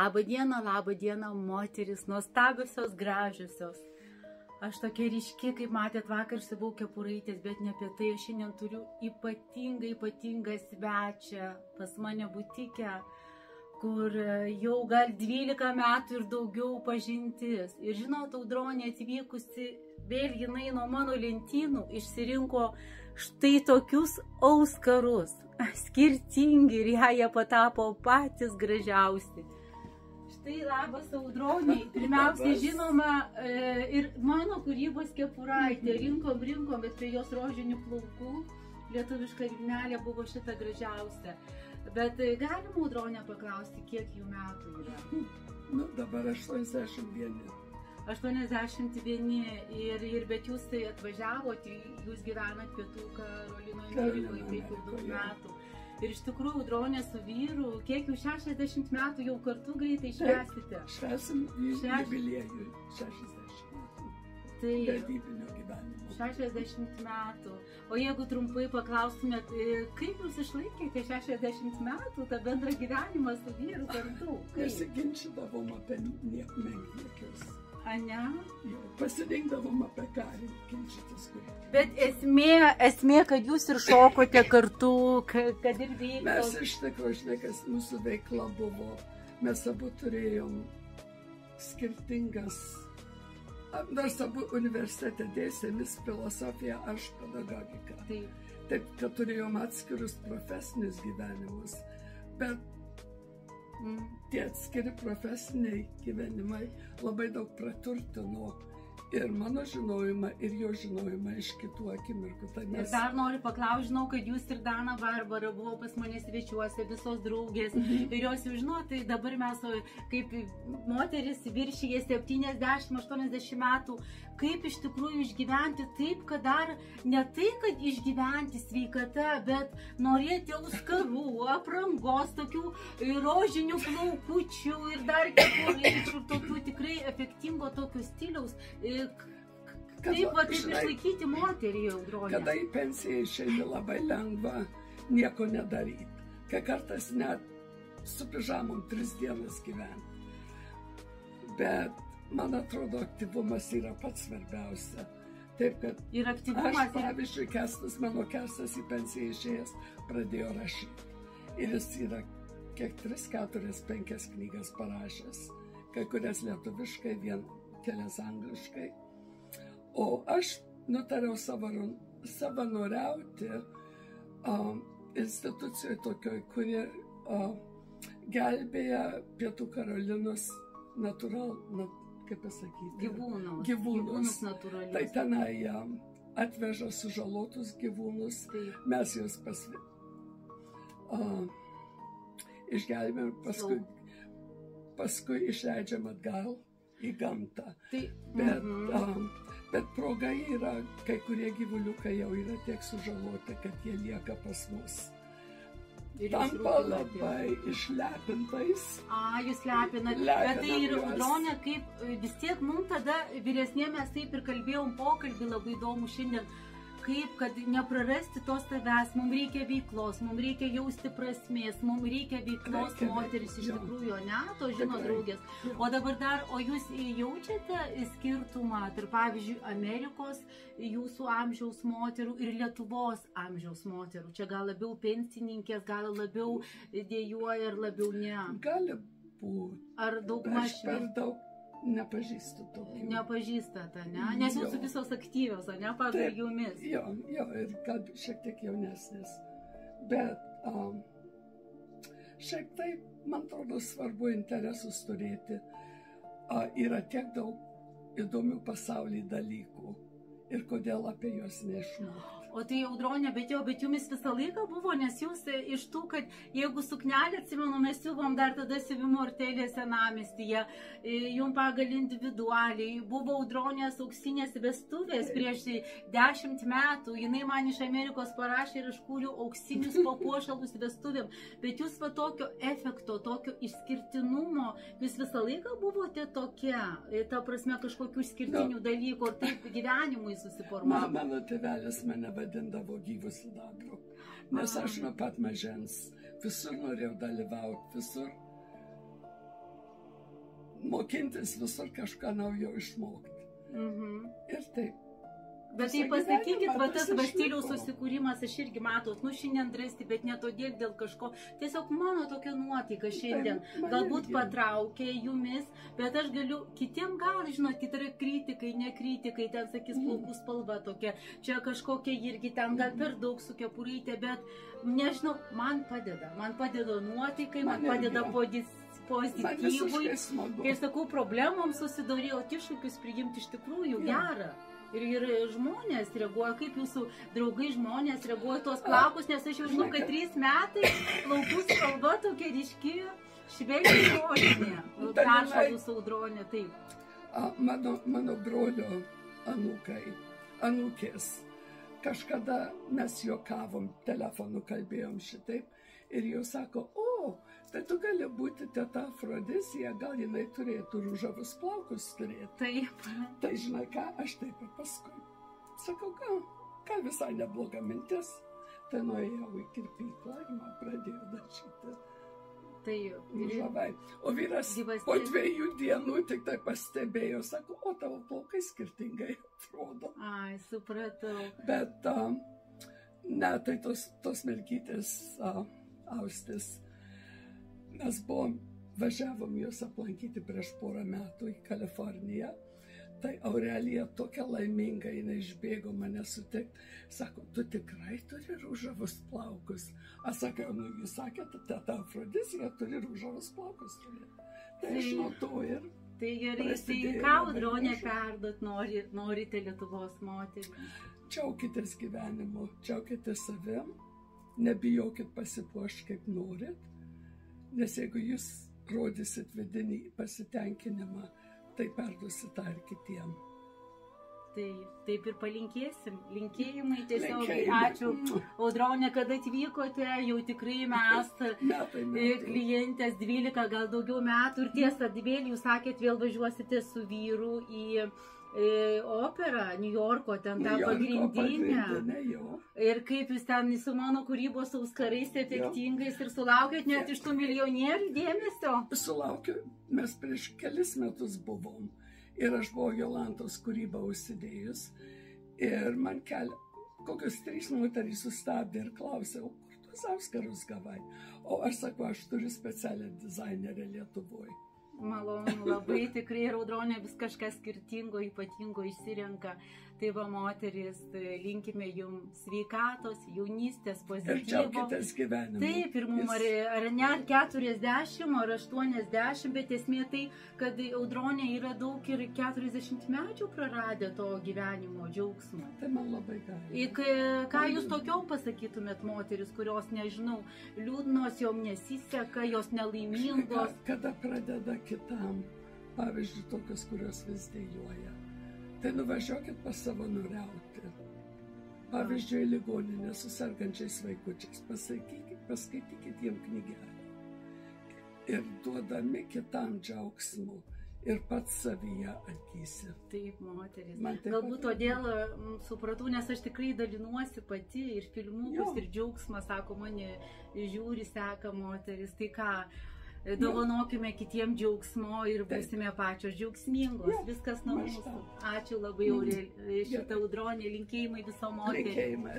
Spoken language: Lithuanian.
Labą dieną, moteris, nuostabiosios, gražiosios. Aš tokia ryški, kaip matėt, vakar buvau kepuraitės, bet ne apie tai. Aš šiandien turiu ypatingą svečią pas mane butikę, kur jau gal 12 metų ir daugiau pažintis. Ir žinot, Audronė atvykusi, vėl jinai nuo mano lentynų išsirinko štai tokius auskarus. Skirtingi ir jie patapo patys gražiausi. Štai labas Audroniai, pirmiausia žinoma ir mano kūrybos kepuraitė, rinkom, bet prie jos rožinių plaukų lietuviška vilnelė buvo šita gražiausia. Bet galima Audronę paklausti, kiek jų metų yra? Nu, dabar 81. 81 ir bet jūs tai atvažiavote, jūs gyvenat Pietų Karolinoje, Amerikoje, taip jau daug metų. Ir iš tikrųjų, Audronė su vyru, kiek jau 60 metų jau kartu greitai švęsite? Švęsim jubiliejų 60 metų. Tai vedybinio gyvenimo. 60 metų. O jeigu trumpai paklaustumėt, kaip jūs išlaikėte 60 metų tą bendrą gyvenimą su vyru kartu? Nesiginčydavom apie menkniekius. A ne? Pasirinkdavom apie ką ginčytis. Bet esmė, kad jūs ir šokote kartu, kad ir veiklos. Mes iš tikrųjų, žinai, kas mūsų veikla buvo, mes abu turėjom skirtingas, nors abu universitete dėstėmis filosofiją, aš pedagogiką. Taip, kad turėjom atskirus profesinius gyvenimus, bet tie atskiri profesiniai gyvenimai labai daug praturtino ir mano žinojimą, ir jo žinojimą iš kitų akimirkų. Ir dar noriu paklausti, žinau, kad jūs ir Dana Barbara buvo pas mane svečiuose, visos draugės, ir jos jau žinau, tai dabar mes kaip moteris viršyje 70-80 metų, kaip iš tikrųjų išgyventi taip, kad dar ne tai, kad išgyventi sveikata, bet norėti auskarų, aprangos, tokių rožinių plaukučių ir dar kepuraičių, tokių tikrai efektingo tokio stiliaus. Kaip va taip išlaikyti moterį, Audronė? Kada į pensiją išeini, labai lengva nieko nedaryti. Kai kartais net su pižamom 3 dienas gyventi. Bet man atrodo, aktyvumas yra pats svarbiausia. Taip, kad ir aktyvumas aš, pavyzdžiui, mano Kestas į pensiją išėjęs pradėjo rašyti. Ir jis yra kiek 3, 4, 5 knygas parašęs. Kai kurias lietuviškai, kelias angliškai. O aš nutariau savanoriauti institucijoje tokioj, kuri gelbėja Pietų Karolinos gyvūnus natūralius. Tai tenai atveža sužalotus gyvūnus, mes juos išgelbėjom, paskui išleidžiam atgal į gamtą. Bet proga yra, kai kurie gyvuliukai jau yra tiek sužaloti, kad jie lieka pas mus. Tampa labai išlepintais. Jūs lepinat. Bet tai ir Audronė, kaip vis tiek mums tada vyresnė, mes taip ir kalbėjom pokalbį labai įdomų šiandien, kaip, kad neprarasti tos tavęs, mums reikia veiklos, mums reikia jausti prasmės, mums reikia veiklos moteris iš tikrųjų, ne? To žino draugės. O dabar dar, o jūs jaučiate skirtumą tarp, pavyzdžiui, Amerikos jūsų amžiaus moterų ir Lietuvos amžiaus moterų? Čia gal labiau pensininkės, gal labiau dėjuoja ir labiau ne? Gali būti. Ar daug maž? Per daug nepažįstu tokių. Nepažįstate, ne? Nes jūsų visos aktyvios, ne? Pagal jumis. Jo, ir gal šiek tiek jaunesnės. Bet šiek taip, man atrodo, svarbu interesus turėti. Yra tiek daug įdomių pasaulį dalykų ir kodėl apie juos neišmokti. O tai Audronė, bet jumis visą laiką buvo, nes jūs iš tų, kad jeigu suknelė, atsimenu, mes siuvom dar tada siuvimo Artelė senamiestyje, jum pagal individualiai, buvo Audronės auksinės vestuvės prieš 10 metų, jinai man iš Amerikos parašė ir aš kūriau auksinius papuošalus vestuvėm, bet jūs va tokio efekto, tokio išskirtinumo, jūs visą laiką buvote tokia, ta prasme kažkokių išskirtinių dalykų, ar taip gyvenimui susiformavo? Mano tėvelis mane vadindavo gyvu sidabru, nes aš nuo pat mažens visur norėjau dalyvauti, visur mokintis visur kažką naujo išmokti. Ir taip. Bet tai pasakykit, va tas va stiliaus susikūrimas, aš irgi matot, šiandien drąsti, bet ne todėl dėl kažko. Tiesiog mano tokia nuotaika šiandien. Galbūt patraukė jumis, bet aš galiu, kitiem gal, žinot, kiti yra kritikai, nekritikai, ten sakys plaukų spalva tokia, čia kažkokia irgi ten gal per daug su kepurytė, bet nežinau, man padeda nuotaikai, man padeda pozityvui. Kai sakau, problemom susidorėjau, iššūkius priimti iš tikrųjų gerą. Ir žmonės reaguoja, kaip jūsų draugai žmonės reaguoja tuos plaukus, nes aš jau žinau, kad 3 metai plaukų spalva tokia ryški, švelniai rožinė, peršalus audronė, taip. Mano brolio anūkės, kažkada mes juokavom, telefonu kalbėjom šitaip, ir jau sako, tai tu gali būti teta Afrodizija, gal jinai turėtų ružavus plaukus turėti. Taip. Tai žinai ką, aš taip ir paskui. Sakau, gal visai nebloga mintis. Tai nuėjau į kirpyklą ir man pradėjo dažyti. Tai ružavai. O vyras po 2 dienų tik tai pastebėjo, sako, o tavo plaukai skirtingai atrodo. Ai, supratau. Bet, ne, tai tos mergytės Austės. Mes važiavom juos aplankyti prieš porą metų į Kaliforniją. Tai Aurelija tokia laiminga, jinai išbėgo mane sutikti. Sako, tu tikrai turi ružavus plaukus? Aš sakiau, jūs sakėte, teta Afrodizija turi ružavus plaukus. Tai aš nuo to ir... Tai gerai, tai ką Audronė perdot norite Lietuvos moterims? Džiaukitės gyvenimu, džiaukitės savim, nebijokit pasipuošti kaip norit. Nes jeigu jūs rodysit vidinį pasitenkinimą, tai perduosit tą ir kitiem. Taip ir palinkėsim. Linkėjimai tiesiog. Ačiū, Audronė, kad atvykote. Jau tikrai mes klientės 12, gal daugiau metų. Ir tiesa, vėl jūs sakėt, vėl važiuosite su vyru į operą New Yorko, ten tą pagrindinę. Ir kaip jūs ten su mano kūrybos auskarais efektingais ir sulaukėt net iš tų milijonierių dėmesio? Sulaukiu, mes prieš kelis metus buvom ir aš buvau Jolantos kūrybą užsidėjus ir man kokios 3 moterys sustabdė ir klausė, o kur tuos auskarus gavai? O aš sakau, aš turiu specialią dizainerę Lietuvoje. Malonu, labai tikrai Audronė vis kažką skirtingo, ypatingo išsirenka. Tai va, moteris, linkime jums sveikatos, jaunystės, pozityvo. Ir džiaukitės gyvenimu. Taip, ir mums ar ne 40, ar 80, bet esmė tai, kad Audronė yra daug ir 40 metų praradę to gyvenimo džiaugsmo. Tai man labai gali. Ką jūs tokiom pasakytumėt moteris, kurios, nežinau, liūdnos, jom nesiseka, jos nelaimingos? Kada pradeda kitam, pavyzdžiui, tokios, kurios vis dėjoja. Tai nuvažiuokit pasavanoriauti. Pavyzdžiui, ligoninė su sergančiais vaikučiais. Paskaitykit jiem knygelę. Ir duodami kitam džiaugsmu. Ir pats savyje atgysi. Taip, moteris. Galbūt todėl supratau, nes aš tikrai dalinuosi pati ir filmukus, ir džiaugsmą, sako, mane žiūri, seka moteris. Tai ką? Dovanokime kitiem džiaugsmo ir būsime pačios džiaugsmingos. Viskas nuo mūsų. Ačiū labai, šitą Audronė, linkėjimai viso moteriai. Linkėjimai,